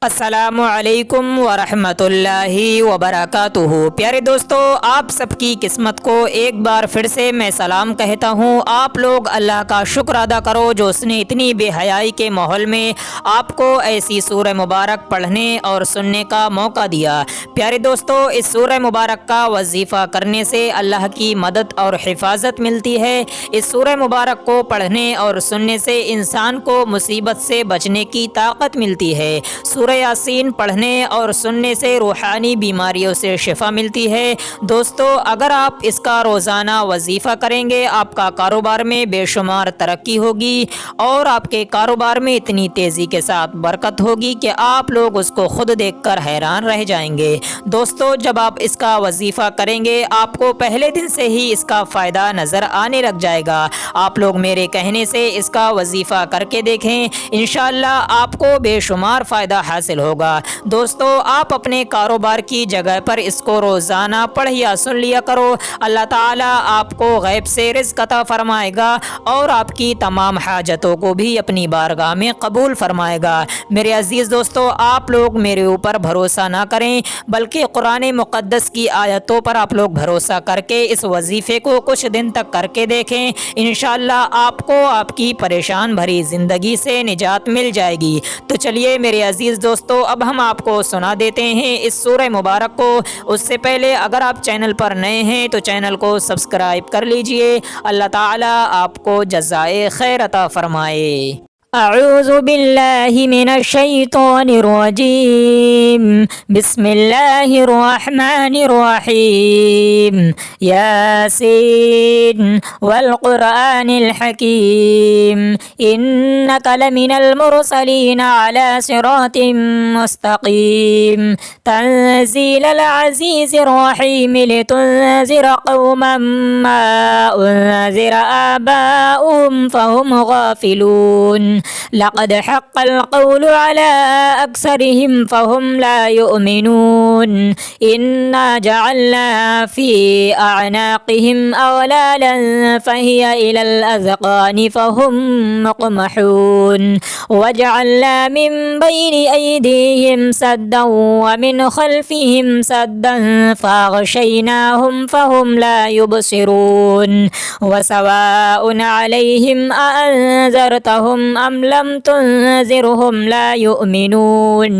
अस्सलामु अलैकुम वरहमतुल्लाहि वबरकातुहू। प्यारे दोस्तों, आप सबकी किस्मत को एक बार फिर से मैं सलाम कहता हूँ। आप लोग अल्लाह का शुक्र अदा करो जो उसने इतनी बेहयाई के माहौल में आपको ऐसी सूरह मुबारक पढ़ने और सुनने का मौका दिया। प्यारे दोस्तों, इस सूरह मुबारक का वजीफ़ा करने से अल्लाह की मदद और हिफाजत मिलती है। इस सूरह मुबारक को पढ़ने और सुनने से इंसान को मुसीबत से बचने की ताकत मिलती है। सूरह यासीन पढ़ने और सुनने से रूहानी बीमारियों से शिफा मिलती है। दोस्तों, अगर आप इसका रोज़ाना वजीफ़ा करेंगे, आपका कारोबार में बेशुमार तरक्की होगी और आपके कारोबार में इतनी तेज़ी के साथ बरकत होगी कि आप लोग उसको खुद देखकर हैरान रह जाएंगे। दोस्तों, जब आप इसका वजीफ़ा करेंगे, आपको पहले दिन से ही इसका फ़ायदा नज़र आने लग जाएगा। आप लोग मेरे कहने से इसका वजीफ़ा करके देखें, इंशाअल्लाह आपको बेशुमार फ़ायदा हासिल होगा। दोस्तों, आप अपने कारोबार की जगह पर इसको रोज़ाना पढ़ या सुन लिया करो। अल्लाह ताला आपको गैब से रिज़्क़ अता फरमाएगा और आपकी तमाम हाजतों को भी अपनी बारगाह में कबूल फरमाएगा। मेरे अजीज़ दोस्तों, आप लोग मेरे ऊपर भरोसा ना करें बल्कि कुरान मुक़द्दस की आयतों पर आप लोग भरोसा करके इस वजीफ़े को कुछ दिन तक करके देखें। इंशाअल्लाह आपको आपकी परेशान भरी ज़िंदगी से निजात मिल जाएगी। तो चलिए मेरे अजीज़ दोस्तों, अब हम आपको सुना देते हैं इस सूरह मुबारक को। उससे पहले अगर आप चैनल पर नए हैं तो चैनल को सब्सक्राइब कर लीजिए। अल्लाह ताला आपको जज़ाए खैर अता फरमाए। अऊज़ु बिल्लाहि मिनश शैतानिर रजीम। बिस्मिल्लाहिर रहमानिर रहीम। यासीन वल कुरआनिल हकीम। इन्नका लमिनल मुरसलीन अला सिरातिम मुस्तकीम। तंज़ीलल अज़ीज़िर रहीम लितुनज़िरा क़ौमन मा उनज़िरा आबाउहुम फहुम गाफ़िलून। लक़द हक़्क़ल क़ौलु अला अक्सरिहिम फ़हुम ला युमिनून। इन्ना जअलना फ़ी अअनाक़िहिम अग़लालन फ़हिय इलल अज़क़ानि फ़हुम मुक़महून। वजअलना मिन बैनि अयदीहिम सद्दन व मिन ख़ल्फ़िहिम सद्दन फ़अग़शयनाहुम फ़हुम ला युबसिरून। वसवाउन अलैहिम अअन्ज़रतहुम अम लम तुनज़िरहुम ला युमिनून।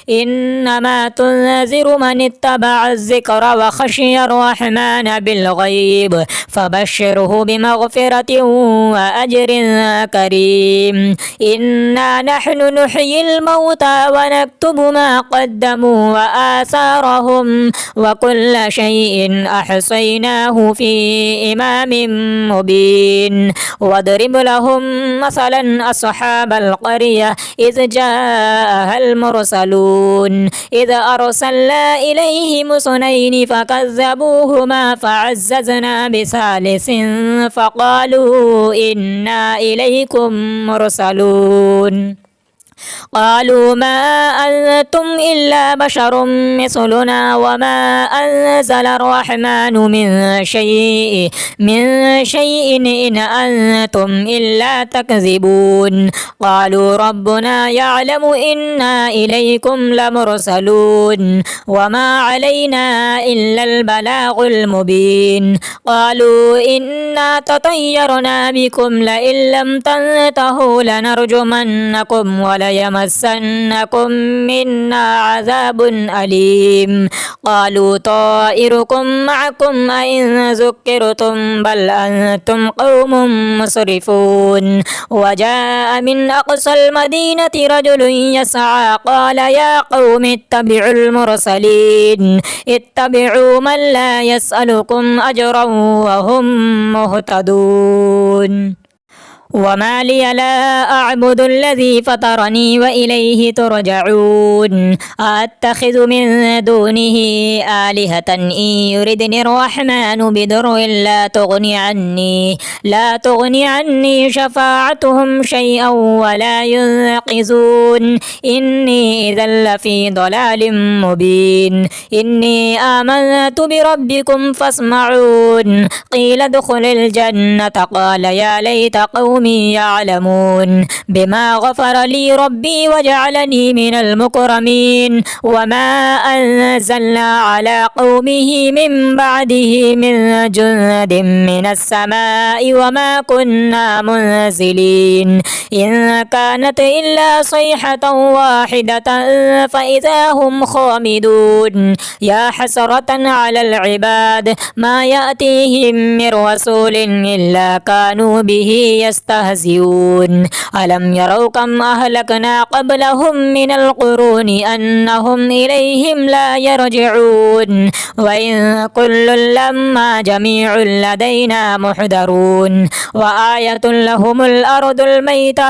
इन्नमा तुनज़िरु मन इत्तबअ ज़िक्र व ख़शिय अर्रहमान बिलग़ैब फ़बश्शिरहु बिमग़फ़िरतिन व अज्रिन करीम। इन्ना नहनु नुह्यिल मौता व नक्तुबु मा क़द्दमू व आसारहुम व कुल्ल शैइन अहसैनाहु फ़ी इमामिन मुबीन। वद्रिब लहुम मसलन अस्हाबल क़रिया इज़ जाअहल मुरसलून। इज़ अरसलना इलैहिम इस्नैनि फ़कज़्ज़बूहुमा फ़अज़्ज़ज़ना बिसालिसिन फ़क़ालू इन्ना इलैकुम मुरसलून। क़ालू मा अंतुम इल्ला बशरुम मिस्लुना वमा अंज़ल अर्रहमानु मिन शैइन इन अंतुम इल्ला तकज़िबून। क़ालू रब्बुना यअलमु इन्ना इलैकुम लमुरसलून वमा अलैना इल्लल बलागुल मुबीन। क़ालू इन्ना ततय्यरना बिकुम लइन लम तंतहू लनरजुमन्नकुम यमस्सन्नकुम मिन्ना अज़ाबुन अलीम। क़ालू ताइरुकुम मअकुम अइन ज़ुक्किरतुम बल अंतुम क़ौमुम मुस्रिफून। वजाअ मिन अक़सल मदीनति रजुलुन यसअ क़ाल या क़ौमि इत्तबिउल मुरसलीन। इत्तबिउ मन ला यसअलुकुम अजरन व हुम मुहतदून। वमा लिय ला अअबुदुल्लज़ी फ़तरनी व इलैहि तुरजऊन। अत्तख़िज़ु मिन दूनिही आलिहतन इन युरिदनिर्रहमानु बिदुर्रिन ला तुग़नि अन्नी शफ़ाअतुहुम शैअन व ला युनक़िज़ून। इन्नी इज़न लफ़ी ضलालिम मुबीन। इन्नी आमनतु बिरब्बिकुम फ़स्मऊन। क़ील उद्ख़ुलिल जन्नत क़ाल या लैत क़ौमी لقوم يعلمون بما غفر لي ربي وجعلني من المكرمين وما أنزلنا على قومه من بعده من جند من السماء وما كنا منزلين إن كانت إلا صيحة واحدة فإذا هم خامدون يا حسرة على العباد ما يأتيهم من رسول إلا كانوا به يستهزئون ألم يروا كم أهلكنا قبلهم من القرون أنهم إليهم لا يرجعون وإن كل لما جميع لدينا محضرون وآية لهم الأرض الميتة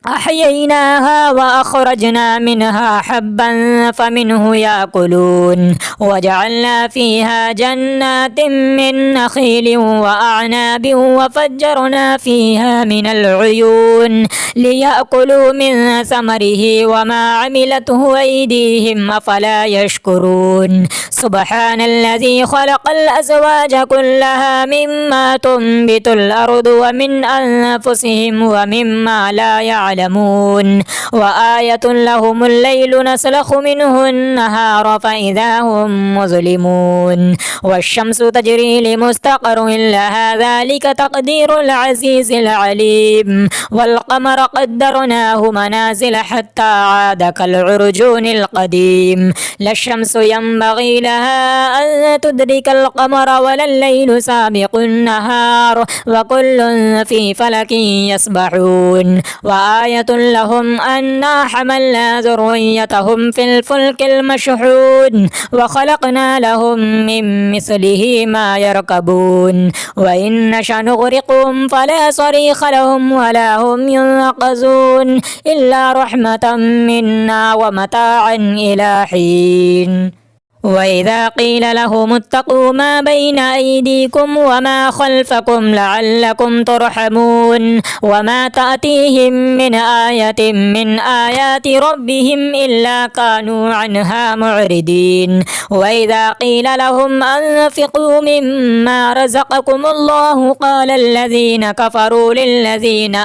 أحييناها وأخرجنا منها حبا فمنه يأكلون وجعلنا فيها جنات من نخيل وأعناب وفجرنا فيها من العيون ليأكلوا من ثمره وما عملته أيديهم أفلا يشكرون سبحان الذي خلق الأزواج كلها مما تنبت الأرض ومن أنفسهم ومما لا يعلمون وآية لهم الليل نسلخ منه النهار فإذا هم مظلمون والشمس تجري لمستقر لها ذلك تقدير العزيز العليم والقمر قدرناه منازل حتى عاد كالعرجون القديم لا الشمس ينبغي لها أن تدرك القمر ولا الليل سابق النهار وكل في فلك يسبحون وآية لهم أنا حملنا ذريتهم في الفلك المشحون وخلقنا لهم من مثله ما يركبون وإن نشأ نغرقهم فلا صريخ لهم ولا هم ينقذون إلا رحمة منا ومتاعا إلى حين وإذا قيل لهم اتقوا ما بين أيديكم وما خلفكم لعلكم ترحمون وما تأتيهم من آية من آيات ربهم إلا كانوا عنها معرضين وإذا قيل لهم أنفقوا مما رزقكم الله قال الذين كفروا للذين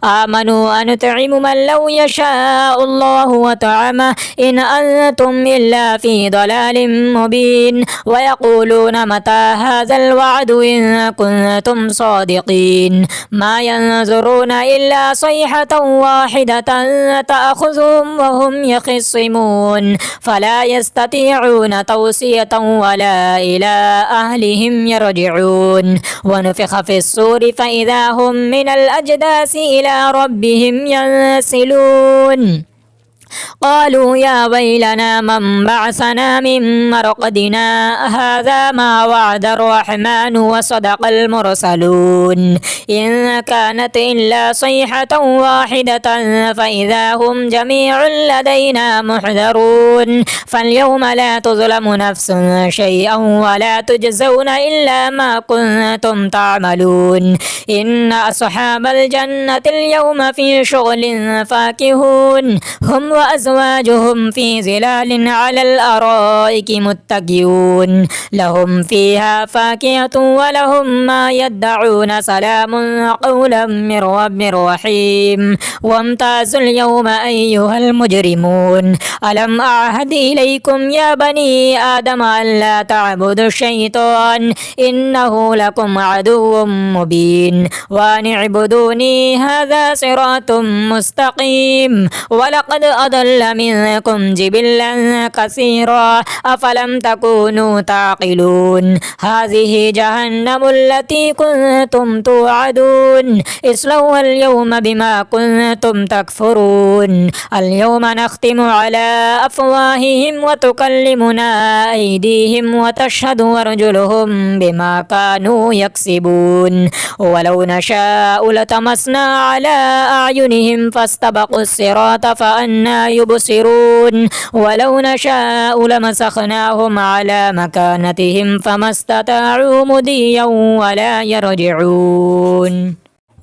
آمنوا أنطعم من لو يشاء الله وطعمه إن أنتم إلا في ضلال مبين ويقولون متى هذا الوعد إن كنتم صادقين ما ينظرون إلا صيحة واحدة تأخذهم وهم يخصمون فلا يستطيعون توصية ولا إلى أهلهم يرجعون ونفخ في الصور فإذا هم من الأجداث إلى ربهم ينسلون قالوا يا ويلنا من بعثنا من مرقدنا هذا ما وعد الرحمن وصدق المرسلون إن كانت إلا صيحة واحدة فإذا هم جميع لدينا محضرون فاليوم لا تظلم نفس شيئا ولا تجزون إلا ما كنتم تعملون إن أصحاب الجنة اليوم في شغل فاكهون هم وأزواجهم في ظلال على الأرائك متكئون لهم فيها فاكهة ولهم ما يدعون سلام قولا من رب رحيم وامتازوا اليوم أيها المجرمون ألم أعهد إليكم يا بني آدم ألا تعبدوا الشيطان إنه لكم عدو مبين وأن اعبدوني هذا صراط مستقيم ولقد أضل منكم جبلا كثيرا أفلم تكونوا تعقلون هذه جهنم التي كنتم توعدون اصلوها اليوم بما كنتم تكفرون اليوم نختم على أفواههم وتكلمنا أيديهم وتشهد أرجلهم بما كانوا يكسبون ولو نشاء لتمسنا على أعينهم فاستبقوا الصراط فأنى يبصرون ولو نشاء لمسخناهم على مكانتهم فما استطاعوا مضيا ولا يرجعون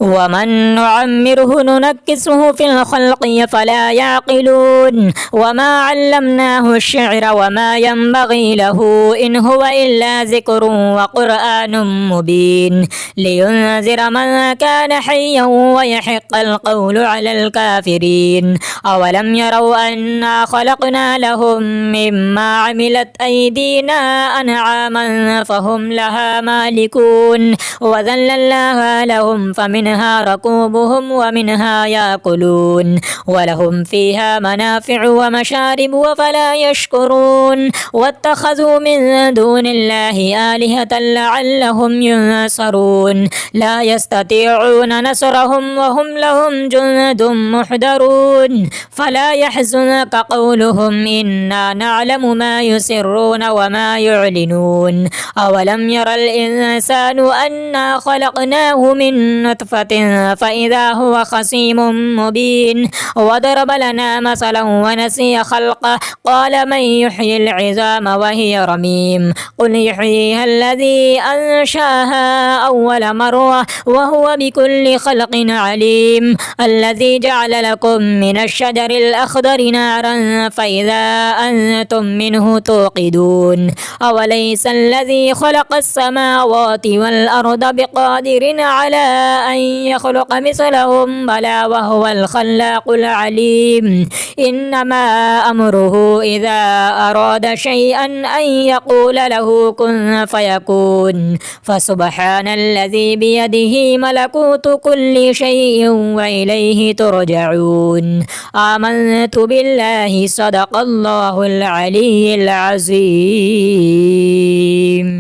ومن نعمره ننكسه في الخلق فلا يعقلون وما علمناه الشعر وما ينبغي له إن هو إلا ذكر وقرآن مبين لينذر من كان حيا ويحق القول على الكافرين أولم يروا أنا خلقنا لهم مما عملت أيدينا أنعاما فهم لها مالكون وذللناها لهم فمنها ركوبهم ومنها يأكلون ولهم فيها منافع ومشارب وفلا يشكرون واتخذوا من دون الله آلهة لعلهم ينصرون لا يستطيعون نصرهم وهم لهم جند محضرون فلا يحزنك قولهم إنا نعلم ما يسرون وما يعلنون أولم ير الإنسان أنا خلقناه من نطفة فإذا هو خصيم مبين وضرب لنا مثلا ونسي خلقه قال من يحيي العظام وهي رميم قل يحييها الذي أنشاها أول مرة وهو بكل خلق عليم الذي جعل لكم من الشجر الأخضر نارا فإذا أنتم منه توقدون أوليس الذي خلق السماوات والأرض بقادر على أن يخلق مثلهم بلى وهو الخلاق العليم إنما أمره إذا أراد شيئا أن يقول له كن فيكون فسبحان الذي بيده ملكوت كل شيء وإليه ترجعون آمنت بالله صدق الله العلي العظيم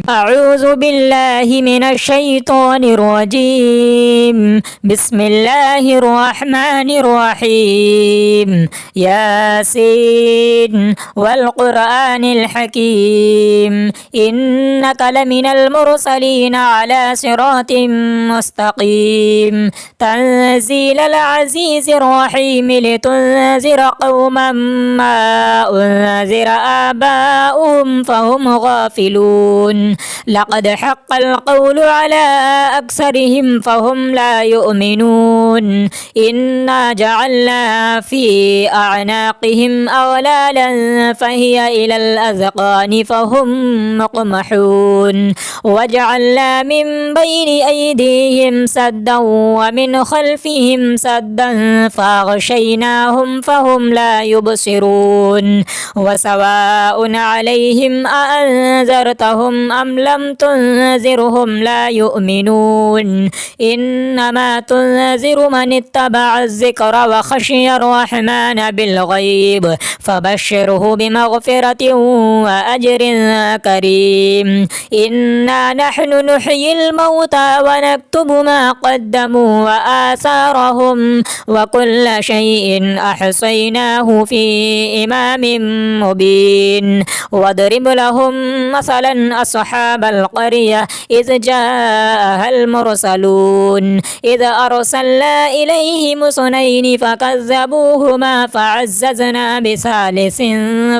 أعوذ بالله من الشيطان الرجيم بسم الله الرحمن الرحيم ياسين والقرآن الحكيم إنك لمن المرسلين على صراط مستقيم تنزيل العزيز الرحيم لتنذر قوما ما أنذر آباؤهم فهم غافلون لقد حق القول على أكثرهم فهم لا يؤمنون إنا جعلنا في أعناقهم أغلالا فهي إلى الأذقان فهم مقمحون وجعلنا من بين أيديهم سدا ومن خلفهم سدا فأغشيناهم فهم لا يبصرون وسواء عليهم أأنذرتهم أم لم تنذرهم لا يؤمنون إنما تنذر من اتبع الذكر وخشي الرحمن بالغيب فبشره بمغفرة وأجر كريم إنا نحن نحيي الموتى ونكتب ما قدموا وآثارهم وكل شيء أحصيناه في إمام مبين واضرب لهم مثلا أصحاب القرية إذ جاءها المرسلون إذ أرسلنا إليهم اثنين فكذبوهما فعززنا بثالث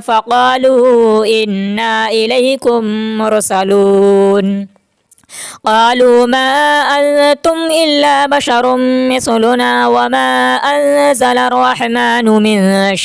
فقالوا إنا إليكم مرسلون قالوا ما أنتم إلا بشر مثلنا وما أنزل الرحمن من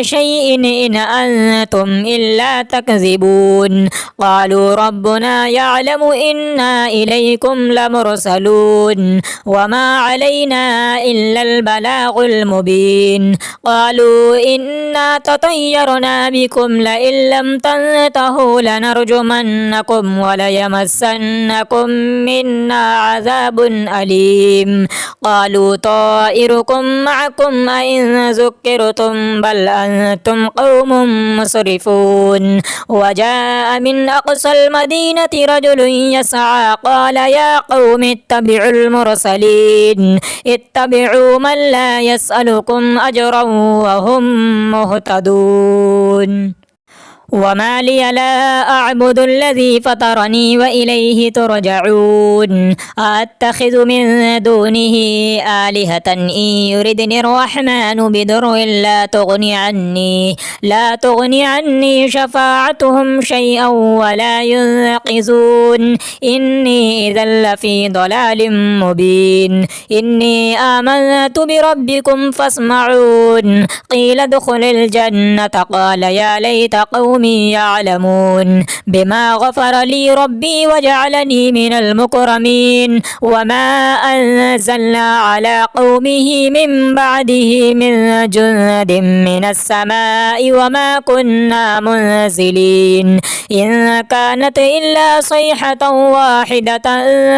شيء إن أنتم إلا تكذبون قالوا ربنا يعلم إنا إليكم لمرسلون وما علينا إلا البلاغ المبين قالوا إنا تطيرنا بكم لئن لم تنتهوا لنرجمنكم وليمسنكم منا عذاب أليم قالوا طائركم معكم أئن ذكرتم بل أنتم قوم مسرفون وجاء من أقصى المدينة رجل يسعى قال يا قوم اتبعوا المرسلين اتبعوا من لا يسألكم أجرا وهم مهتدون وما لي لا أعبد الذي فطرني وإليه ترجعون أتخذ من دونه آلهة إن يردني الرحمن بدر لا تغني عني شفاعتهم شيئا ولا ينقذون إني إذا لفي ضلال مبين إني آمنت بربكم فاسمعون قيل ادخل الجنة قال يا ليت قومي يعلمون بما غفر لي ربي وجعلني من المكرمين وما أنزلنا على قومه من بعده من جند من السماء وما كنا منزلين إن كانت إلا صيحة واحدة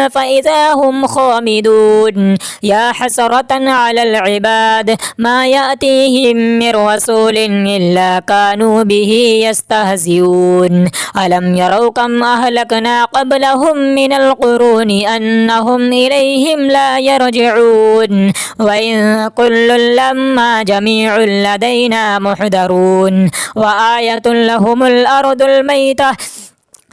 فإذا هم خامدون يا حسرة على العباد ما يأتيهم من رسول إلا كانوا به يستهزئون ألم يروا كم أهلكنا قبلهم من القرون أنهم إليهم لا يرجعون وإن كل لما جميع لدينا محضرون وآية لهم الأرض الميتة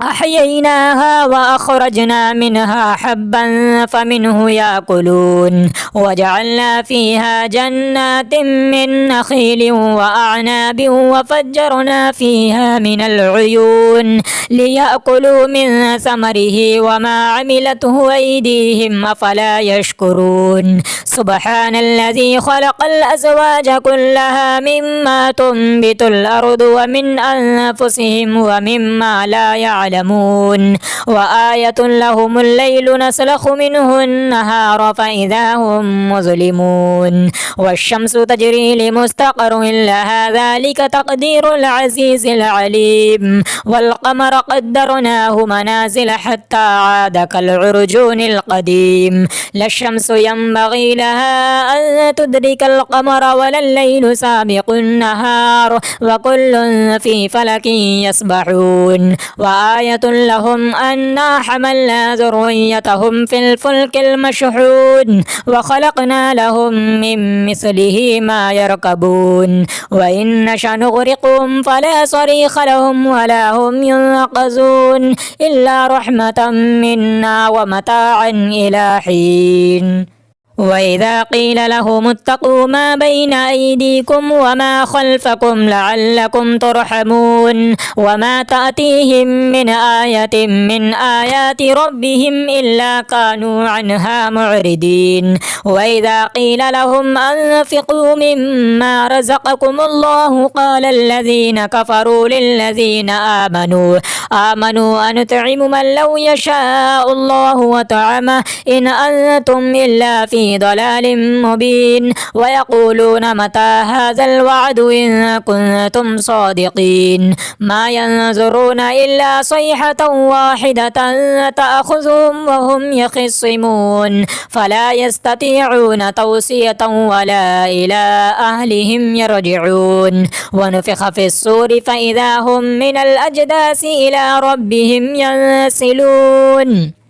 أحييناها وأخرجنا منها حبا فمنه يأكلون وجعلنا فيها جنات من نخيل وأعناب وفجرنا فيها من العيون ليأكلوا من ثمره وما عملته أيديهم أفلا يشكرون سبحان الذي خلق الأزواج كلها مما تنبت الأرض ومن أنفسهم ومما لا يعلمون وآية لهم الليل نسلخ منه النهار فإذا هم مظلمون والشمس تجري لمستقر لها ذلك تقدير العزيز العليم والقمر قدرناه منازل حتى عاد كالعرجون القديم لا الشمس ينبغي لها أن تدرك القمر ولا الليل سابق النهار وكل في فلك يسبحون وآية لهم أنا حملنا ذريتهم في الفلك المشحون وخلقنا لهم من مثله ما يركبون وإن نشأ نغرقهم فلا صريخ لهم ولا هم ينقذون إلا رحمة منا ومتاعا إلى حين وإذا قيل لهم اتقوا ما بين أيديكم وما خلفكم لعلكم ترحمون وما تأتيهم من آية من آيات ربهم إلا كانوا عنها معرضين وإذا قيل لهم أنفقوا مما رزقكم الله قال الذين كفروا للذين آمنوا أنطعم من لو يشاء الله وطعمه إن أنتم إلا في ضلال مبين ويقولون متى هذا الوعد إن كنتم صادقين ما ينظرون إلا صيحة واحدة تأخذهم وهم يخصمون فلا يستطيعون توصية ولا إلى أهلهم يرجعون ونفخ في الصور فإذا هم من الأجداث إلى ربهم ينسلون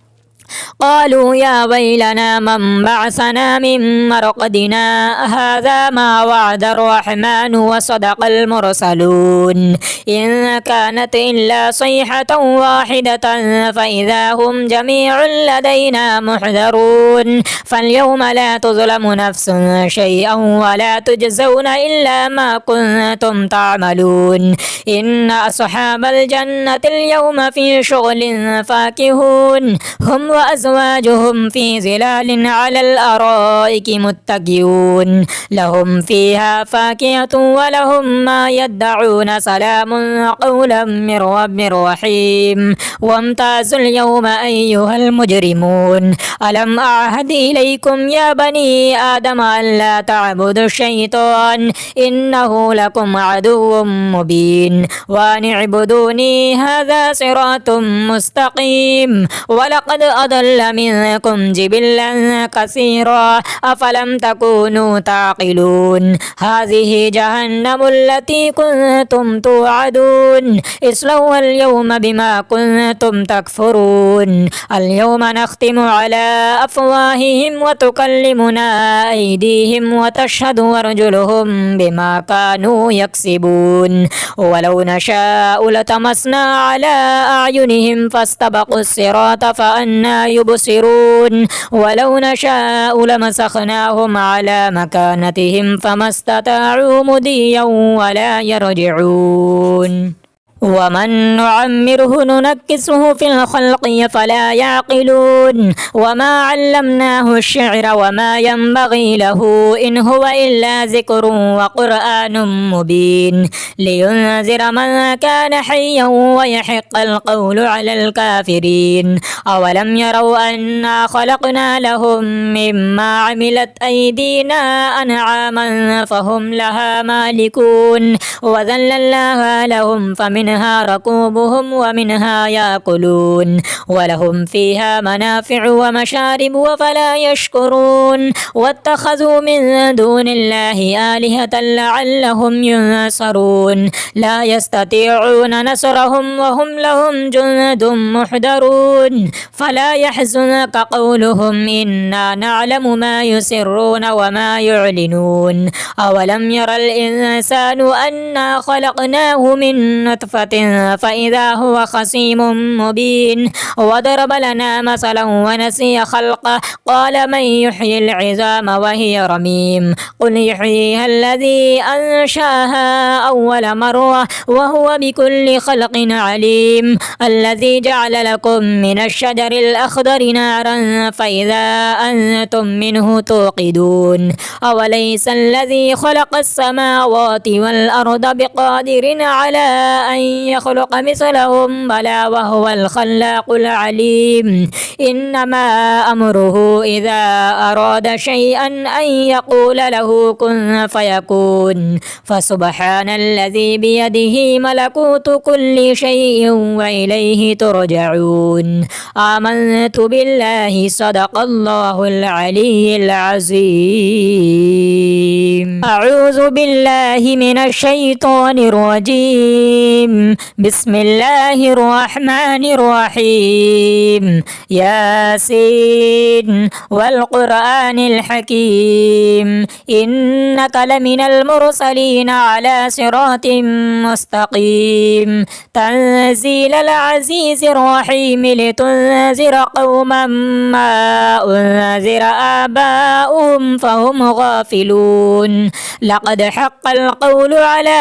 قالوا يا ويلنا من بعثنا من مرقدنا هذا ما وعد الرحمن وصدق المرسلون إن كانت إلا صيحة واحدة فإذا هم جميع لدينا محضرون فاليوم لا تظلم نفس شيئا ولا تجزون إلا ما كنتم تعملون إن أصحاب الجنة اليوم في شغل فاكهون هم وأزواجهم في ظلال على الأرائك متكئون لهم فيها فاكهة ولهم ما يدعون سلام قولا من رب رحيم وامتازوا اليوم أيها المجرمون ألم أعهد إليكم يا بني آدم ألا تعبدوا الشيطان إنه لكم عدو مبين وأن اعبدوني هذا صراط مستقيم ولقد وأضل منكم جبلا كثيرا أفلم تكونوا تعقلون هذه جهنم التي كنتم توعدون اصلوها اليوم بما كنتم تكفرون اليوم نختم على أفواههم وتكلمنا أيديهم وتشهد أرجلهم بما كانوا يكسبون ولو نشاء لطمسنا على أعينهم فاستبقوا الصراط فأنى يبصرون ولو نشاء لمسخناهم على مكانتهم فما استطاعوا مضيا ولا يرجعون ومن نعمره ننكسه في الخلق فلا يعقلون وما علمناه الشعر وما ينبغي له إن هو إلا ذكر وقرآن مبين لينذر من كان حيا ويحق القول على الكافرين أولم يروا أنا خلقنا لهم مما عملت أيدينا أنعاما فهم لها مالكون وذللناها لهم فمنها ركوبهم ومنها يأكلون ولهم فيها منافع ومشارب وفلا يشكرون واتخذوا من دون الله آلهة لعلهم ينصرون لا يستطيعون نصرهم وهم لهم جند محضرون فلا يحزنك قولهم إنا نعلم ما يسرون وما يعلنون أولم ير الإنسان أنا خلقناه من نطفة فإذا هو خصيم مبين وضرب لنا مثلا ونسي خلقه قال من يحيي العظام وهي رميم قل يحييها الذي أنشأها أول مرة وهو بكل خلق عليم الذي جعل لكم من الشجر الأخضر نارا فإذا أنتم منه توقدون أوليس الذي خلق السماوات والأرض بقادر على أن يخلق مثلهم بلى وهو الخلاق العليم إنما أمره إذا أراد شيئا أن يقول له كن فيكون فسبحان الذي بيده ملكوت كل شيء وإليه ترجعون آمنت بالله صدق الله العلي العظيم أعوذ بالله من الشيطان الرجيم بسم الله الرحمن الرحيم ياسين والقرآن الحكيم إنك لمن المرسلين على صراط مستقيم تنزيل العزيز الرحيم لتنذر قوما ما أنذر آباؤهم فهم غافلون لقد حق القول على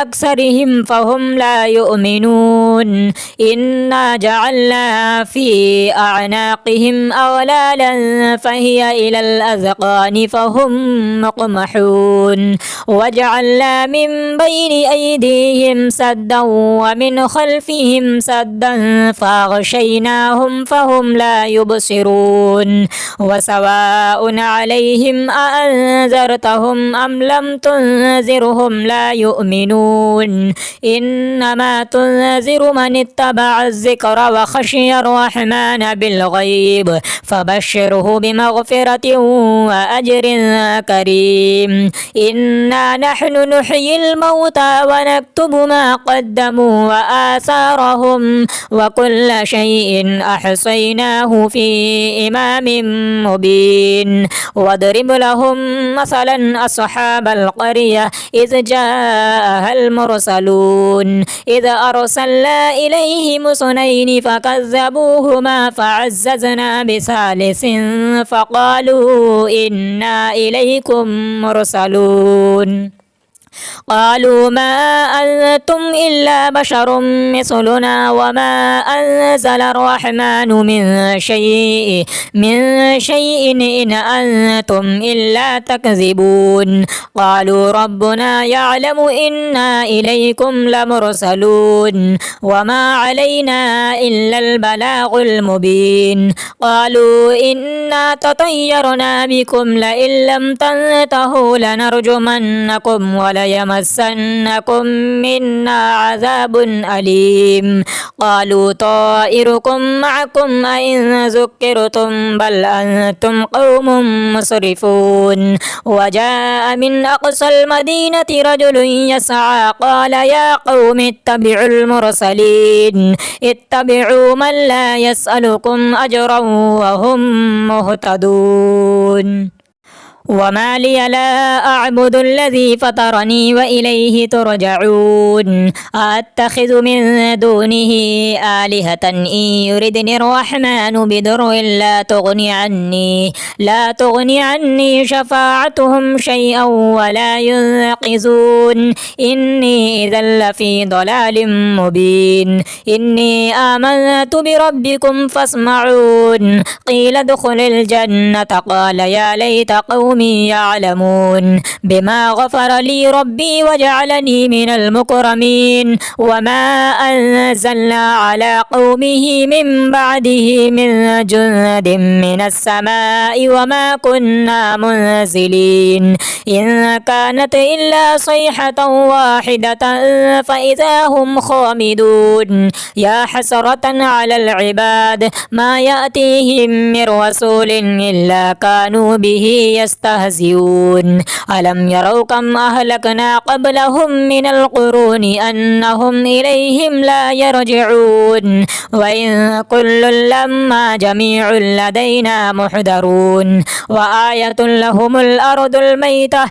أكثرهم فهم لا يؤمنون إنا جعلنا في أعناقهم أغلالا فهي إلى الأذقان فهم مقمحون وجعلنا من بين أيديهم سدا ومن خلفهم سدا فأغشيناهم فهم لا يبصرون وسواء عليهم أأنذرتهم أم لم تنذرهم لا يؤمنون إنما تنذر من اتبع الذكر وخشي الرحمن بالغيب فبشره بمغفرة وأجر كريم إنا نحن نحيي الموتى ونكتب ما قدموا وآثارهم وكل شيء أحصيناه في إمام مبين واضرب لهم مثلا أصحاب القرية إذ جاءها المرسلون إذ أرسلنا إليهم اثنين فكذبوهما فعززنا بثالث فقالوا إنا إليكم مرسلون قالوا ما أنتم إلا بشر مثلنا وما أنزل الرحمن من شيء إن أنتم إلا تكذبون قالوا ربنا يعلم إنا إليكم لمرسلون وما علينا إلا البلاغ المبين قالوا إنا تطيرنا بكم لئن لم تنتهوا لنرجمنكم يمسنكم منا عذاب أليم قالوا طائركم معكم أئن ذكرتم بل أنتم قوم مسرفون وجاء من أقصى المدينة رجل يسعى قال يا قوم اتبعوا المرسلين اتبعوا من لا يسألكم أجرا وهم مهتدون وما لي لا أعبد الذي فطرني وإليه ترجعون أتخذ من دونه آلهة إن يردني الرحمن بضر لا تغني عني شفاعتهم شيئا ولا ينقذون إني إذا لفي ضلال مبين إني آمنت بربكم فاسمعون قيل ادخل الجنة قال يا ليت قومي يعلمون بما غفر لي ربي وجعلني من المكرمين وما أنزلنا على قومه من بعده من جند من السماء وما كنا منزلين إن كانت إلا صيحة واحدة فإذا هم خامدون يا حسرة على العباد ما يأتيهم من رسول إلا كانوا به يستهزئون ألم يروا كم أهلكنا قبلهم من القرون أنهم إليهم لا يرجعون وإن كل لما جميع لدينا محضرون وآية لهم الأرض الميتة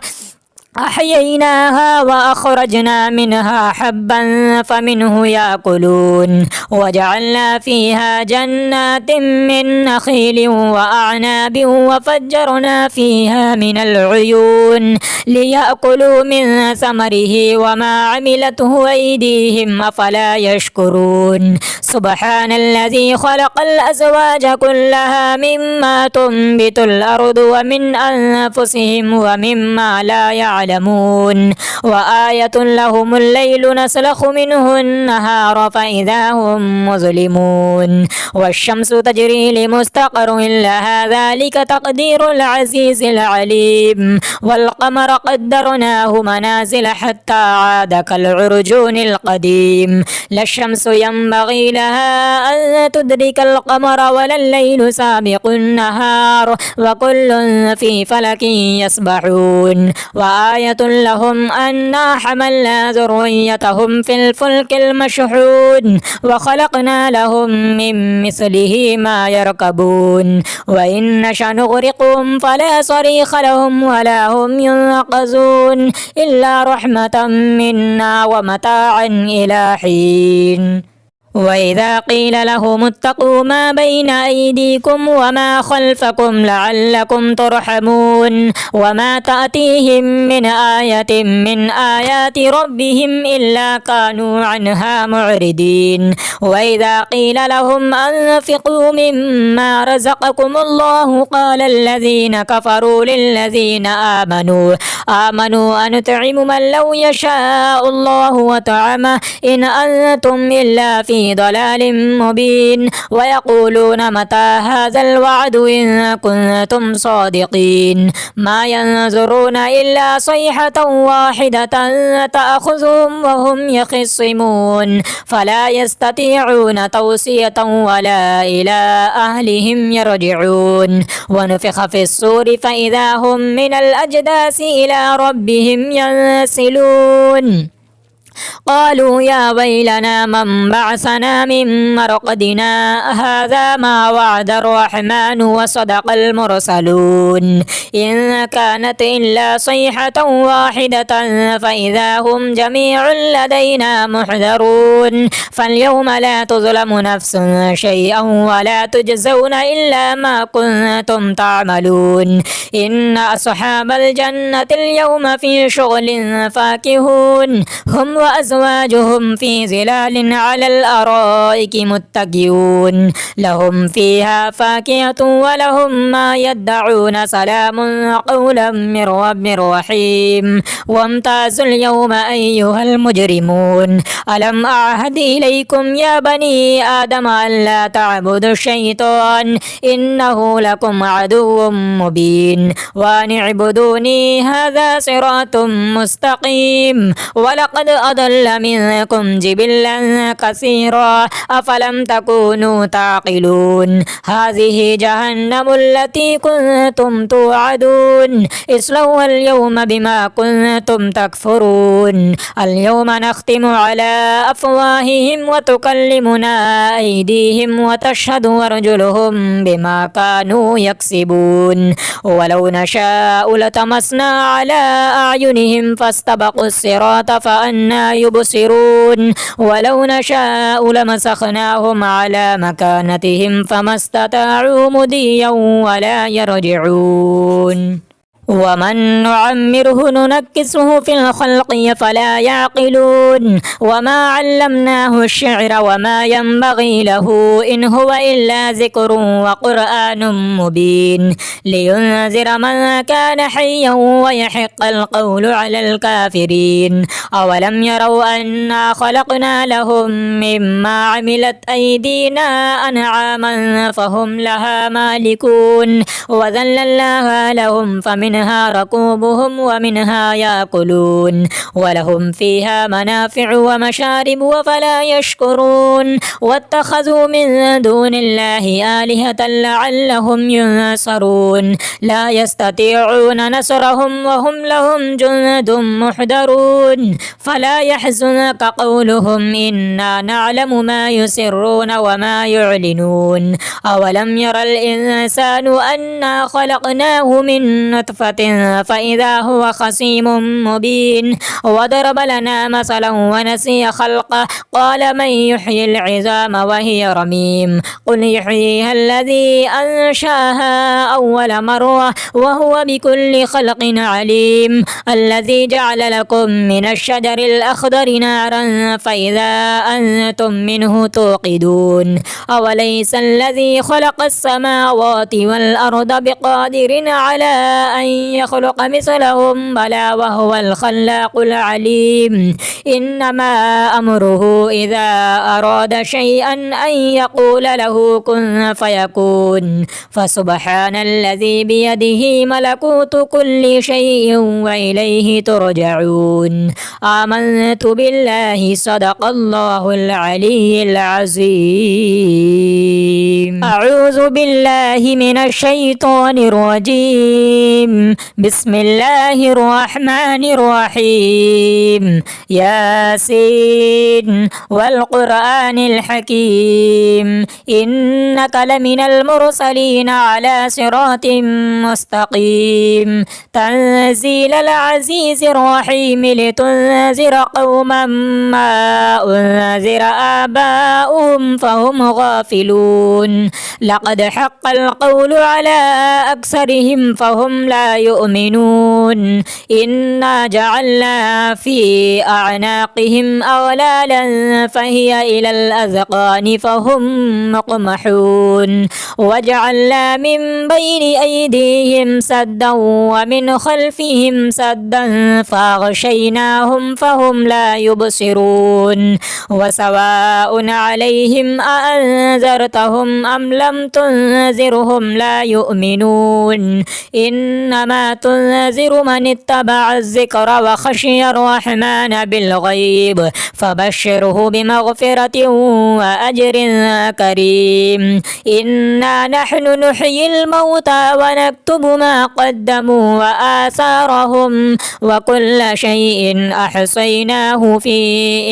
أحييناها وأخرجنا منها حبا فمنه يأكلون وجعلنا فيها جنات من نخيل وأعناب وفجرنا فيها من العيون ليأكلوا من ثمره وما عملته أيديهم أفلا يشكرون سبحان الذي خلق الأزواج كلها مما تنبت الأرض ومن أنفسهم ومما لا يعلمون وآية لهم الليل نسلخ منه النهار فإذا هم مظلمون والشمس تجري لمستقر لها ذلك تقدير العزيز العليم والقمر قدرناه منازل حتى عاد كالعرجون القديم لا الشمس ينبغي لها أن تدرك القمر ولا الليل سابق النهار وكل في فلك يسبحون وآية لهم أنا حملنا ذريتهم في الفلك المشحون وخلقنا لهم من مثله ما يركبون وإن نشأ نغرقهم فلا صريخ لهم ولا هم ينقذون إلا رحمة منا ومتاعا إلى حين وإذا قيل لهم اتقوا ما بين أيديكم وما خلفكم لعلكم ترحمون وما تأتيهم من آية من آيات ربهم إلا كانوا عنها معرضين وإذا قيل لهم أنفقوا مما رزقكم الله قال الذين كفروا للذين آمنوا أنطعم من لو يشاء الله وطعمه إن أنتم إلا في ضلال مبين ويقولون متى هذا الوعد إن كنتم صادقين ما ينظرون إلا صيحة واحدة تأخذهم وهم يخصمون فلا يستطيعون توصية ولا إلى أهلهم يرجعون ونفخ في الصور فإذا هم من الأجداث إلى ربهم ينسلون قالوا يا ويلنا من بعثنا من مرقدنا هذا ما وعد الرحمن وصدق المرسلون إن كانت إلا صيحة واحدة فإذا هم جميع لدينا محضرون فاليوم لا تظلم نفس شيئا ولا تجزون إلا ما كنتم تعملون إن أصحاب الجنة اليوم في شغل فاكهون هم وأزواجهم وأزواجهم في ظلال على الأرائك متكئون لهم فيها فاكهة ولهم ما يدعون سلام قولا من رب رحيم وامتازوا اليوم أيها المجرمون ألم أعهد إليكم يا بني آدم ألا تعبدوا الشيطان إنه لكم عدو مبين وأن اعبدوني هذا صراط مستقيم ولقد أضل منكم جبلا كثيرا أفلم تكونوا تعقلون هذه جهنم التي كنتم توعدون اصلوها اليوم بما كنتم تكفرون اليوم نختم على أفواههم وتكلمنا أيديهم وتشهد أرجلهم بما كانوا يكسبون ولو نشاء لطمسنا على أعينهم فاستبقوا الصراط فأنى يبصرون ولو نشاء لمسخناهم على مكانتهم فما استطاعوا مضيا ولا يرجعون ومن نعمره ننكسه في الخلق فلا يعقلون وما علمناه الشعر وما ينبغي له إن هو إلا ذكر وقرآن مبين لينذر من كان حيا ويحق القول على الكافرين أولم يروا أنا خلقنا لهم مما عملت أيدينا أنعاما فهم لها مالكون وذللناها لهم فمنها ركوبهم ومنها يأكلون ولهم فيها منافع ومشارب وفلا يشكرون واتخذوا من دون الله آلهة لعلهم ينصرون لا يستطيعون نصرهم وهم لهم جند محضرون فلا يحزنك قولهم إنا نعلم ما يسرون وما يعلنون أولم ير الإنسان أنا خلقناه من نطفة فإذا هو خصيم مبين وضرب لنا مثلا ونسي خلقه قال من يحيي العظام وهي رميم قل يحييها الذي أنشاها أول مرة وهو بكل خلق عليم الذي جعل لكم من الشجر الأخضر نارا فإذا أنتم منه توقدون أوليس الذي خلق السماوات والأرض بقادر على أن يخلق مثلهم بلى وهو الخلاق العليم إنما أمره إذا أراد شيئا أن يقول له كن فيكون فسبحان الذي بيده ملكوت كل شيء وإليه ترجعون آمنت بالله صدق الله العلي العظيم أعوذ بالله من الشيطان الرجيم بسم الله الرحمن الرحيم ياسين والقرآن الحكيم إنك لمن المرسلين على صراط مستقيم تنزيل العزيز الرحيم لتنذر قوما ما أنذر آباؤهم فهم غافلون لقد حق القول على أكثرهم فهم لا يؤمنون إنا جعلنا في أعناقهم أغلالا فهي إلى الأذقان فهم مقمحون وجعلنا من بين أيديهم سدا ومن خلفهم سدا فأغشيناهم فهم لا يبصرون وسواء عليهم أأنذرتهم أم لم تنذرهم لا يؤمنون إنما تنذر من اتبع الذكر وخشي الرحمن بالغيب فبشره بمغفرة وأجر كريم إنا نحن نحيي الموتى ونكتب ما قدموا وآثارهم وكل شيء أحصيناه في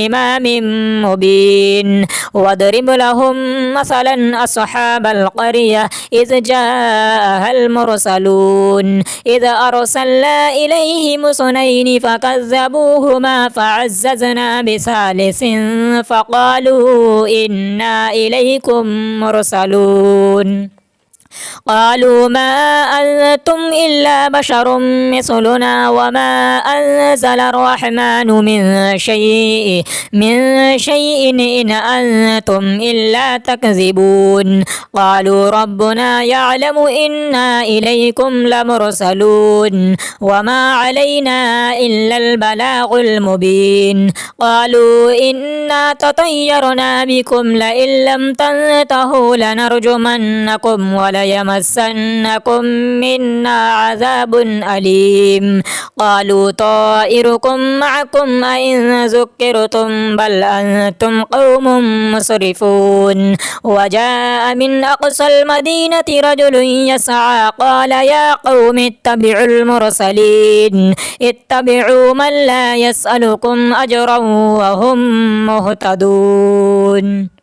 إمام مبين واضرب لهم مثلا أصحاب القرية إذ جاءها المرسلون إذ أرسلنا إليهم اثنين فكذبوهما فعززنا بثالث فقالوا إنا إليكم مرسلون قالوا ما أنتم إلا بشر مثلنا وما أنزل الرحمن من شيء إن أنتم إلا تكذبون قالوا ربنا يعلم إنا إليكم لمرسلون وما علينا إلا البلاغ المبين قالوا إنا تطيرنا بكم لئن لم تنتهوا لنرجمنكم وليمسنكم منا عذاب أليم قالوا طائركم معكم أئن ذكرتم بل أنتم قوم مسرفون وجاء من أقصى المدينة رجل يسعى قال يا قوم اتبعوا المرسلين اتبعوا من لا يسألكم أجرا وهم مهتدون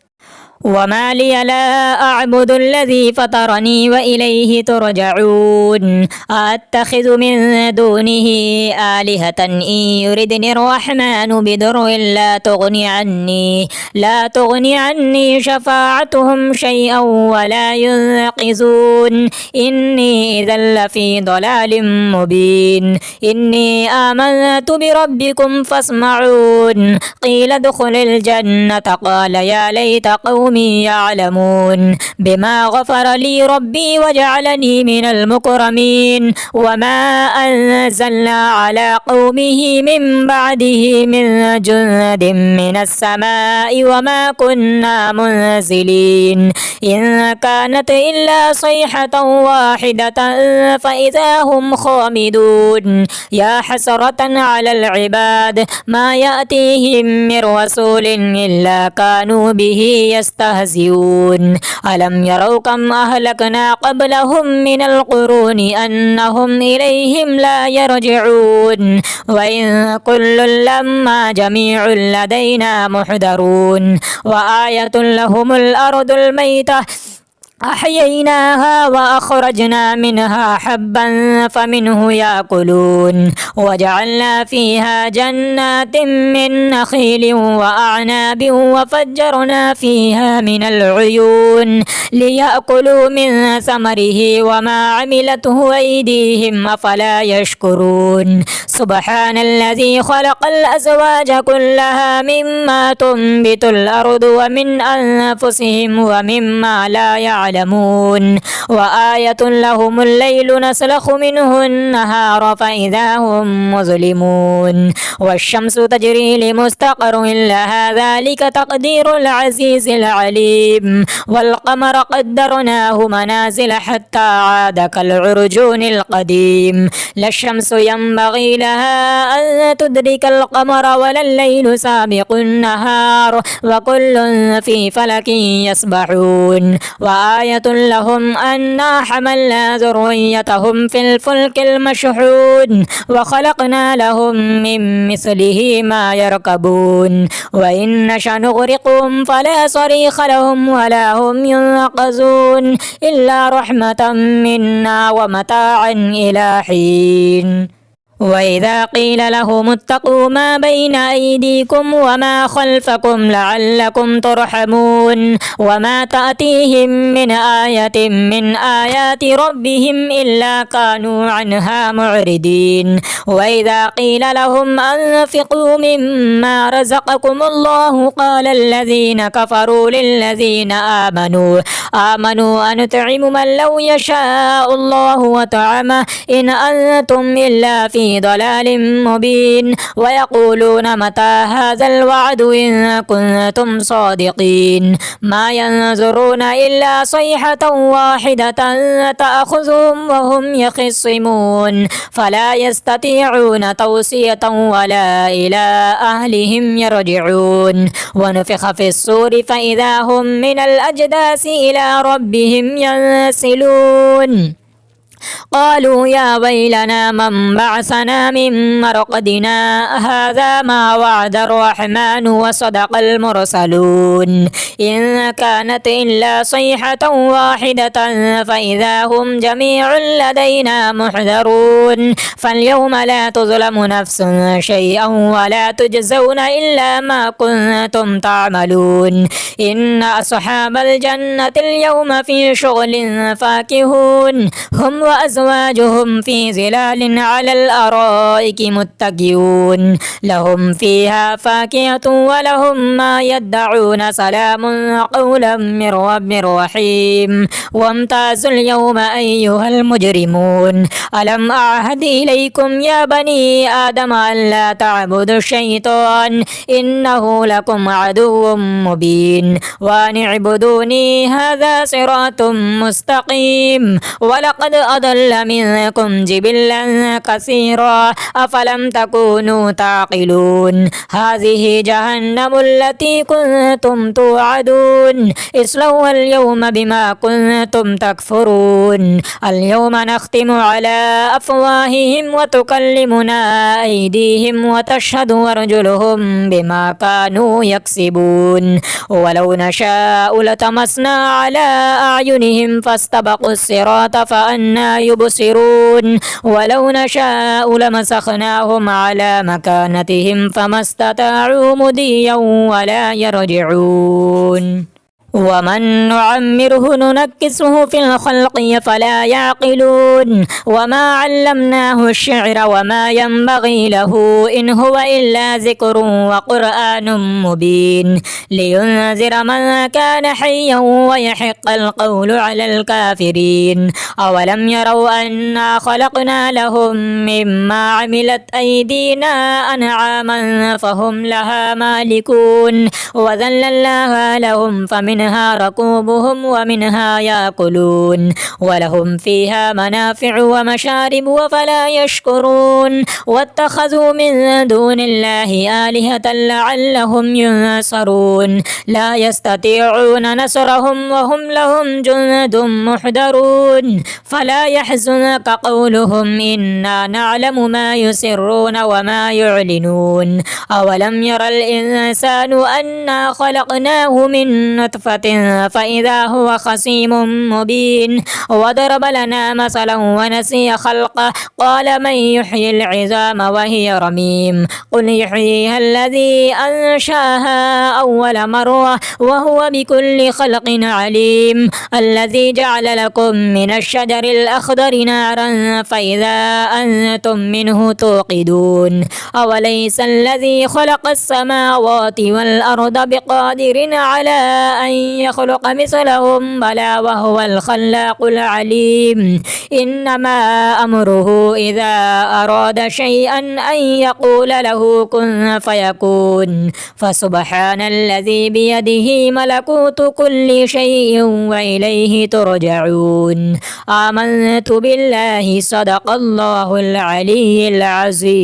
وما لي لا أعبد الذي فطرني وإليه ترجعون أتخذ من دونه آلهة إن يردني الرحمن بضر لا تغني عني شفاعتهم شيئا ولا ينقذون إني إذا لفي ضلال مبين إني آمنت بربكم فاسمعون قيل ادخل الجنة قال يا ليت قومي يعلمون بما غفر لي ربي وجعلني من المكرمين وما أنزلنا على قومه من بعده من جند من السماء وما كنا منزلين إن كانت إلا صيحة واحدة فإذا هم خامدون يا حسرة على العباد ما يأتيهم من رسول إلا كانوا به يستهزئون ألم يروا كم أهلكنا قبلهم من القرون أنهم إليهم لا يرجعون وإن كل لما جميع لدينا محضرون وآية لهم الأرض الميتة أحييناها وأخرجنا منها حبا فمنه يأكلون وجعلنا فيها جنات من نخيل وأعناب وفجرنا فيها من العيون ليأكلوا من ثمره وما عملته أيديهم أفلا يشكرون سبحان الذي خلق الأزواج كلها مما تنبت الأرض ومن أنفسهم ومما لا يعلمون وآية لهم الليل نسلخ منه النهار فإذا هم مظلمون والشمس تجري لمستقر لها ذلك تقدير العزيز العليم والقمر قدرناه منازل حتى عاد كالعرجون القديم لا الشمس ينبغي لها أن تدرك القمر ولا الليل سابق النهار وكل في فلك يسبحون وآية لهم أنا حملنا ذريتهم في الفلك المشحون وخلقنا لهم من مثله ما يركبون وإن نشأ نغرقهم فلا صريخ لهم ولا هم ينقذون إلا رحمة منا ومتاعا إلى حين وإذا قيل لهم اتقوا ما بين أيديكم وما خلفكم لعلكم ترحمون وما تأتيهم من آية من آيات ربهم إلا كانوا عنها معرضين وإذا قيل لهم أنفقوا مما رزقكم الله قال الذين كفروا للذين آمنوا أنطعم من لو يشاء الله وطعمه إن أنتم إلا في ضلال مبين ويقولون متى هذا الوعد إن كنتم صادقين ما ينظرون إلا صيحة واحدة تأخذهم وهم يخصمون فلا يستطيعون توصية ولا إلى أهلهم يرجعون ونفخ في الصور فإذا هم من الأجداث إلى ربهم ينسلون قالوا يا ويلنا من بعثنا من مرقدنا هذا ما وعد الرحمن وصدق المرسلون إن كانت إلا صيحة واحدة فإذا هم جميع لدينا محضرون فاليوم لا تظلم نفس شيئا ولا تجزون إلا ما كنتم تعملون إن أصحاب الجنة اليوم في شغل فاكهون هم وأزواجهم في ظلال على الأرائك متكئون لهم فيها فاكهة ولهم ما يدعون سلام قولا من رب رحيم وامتازوا اليوم أيها المجرمون ألم أعهد إليكم يا بني آدم ألا تعبدوا الشيطان إنه لكم عدو مبين وأن اعبدوني هذا صراط مستقيم ولقد أضل منكم جبلا كثيرا أفلم تكونوا تعقلون هذه جهنم التي كنتم توعدون اصلوها اليوم بما كنتم تكفرون اليوم نختم على أفواههم وتكلمنا أيديهم وتشهد أرجلهم بما كانوا يكسبون ولو نشاء لطمسنا على أعينهم فاستبقوا الصراط فأنى يبصرون ولو نشاء لمسخناهم على مكانتهم فما استطاعوا مضيا ولا يرجعون ومن نعمره ننكسه في الخلق فلا يعقلون وما علمناه الشعر وما ينبغي له إن هو إلا ذكر وقرآن مبين لينذر من كان حيا ويحق القول على الكافرين أولم يروا أنا خلقنا لهم مما عملت أيدينا أنعاما فهم لها مالكون وذللناها لهم فمنها ركوبهم ومنها يأكلون ولهم فيها منافع ومشارب وفلا يشكرون واتخذوا من دون الله آلهة لعلهم ينصرون لا يستطيعون نصرهم وهم لهم جند محضرون فلا يحزنك قولهم إنا نعلم ما يسرون وما يعلنون أولم ير الإنسان أنا خلقناه من نطفة فإذا هو خصيم مبين وضرب لنا مثلا ونسي خلقه قال من يحيي العظام وهي رميم قل يحييها الذي أنشاها أول مرة وهو بكل خلق عليم الذي جعل لكم من الشجر الأخضر نارا فإذا أنتم منه توقدون أوليس الذي خلق السماوات والأرض بقادر على أن يخلق مثلهم بلى وهو الخلاق العليم إنما أمره إذا أراد شيئا أن يقول له كن فيكون فسبحان الذي بيده ملكوت كل شيء وإليه ترجعون آمنت بالله صدق الله العلي العظيم.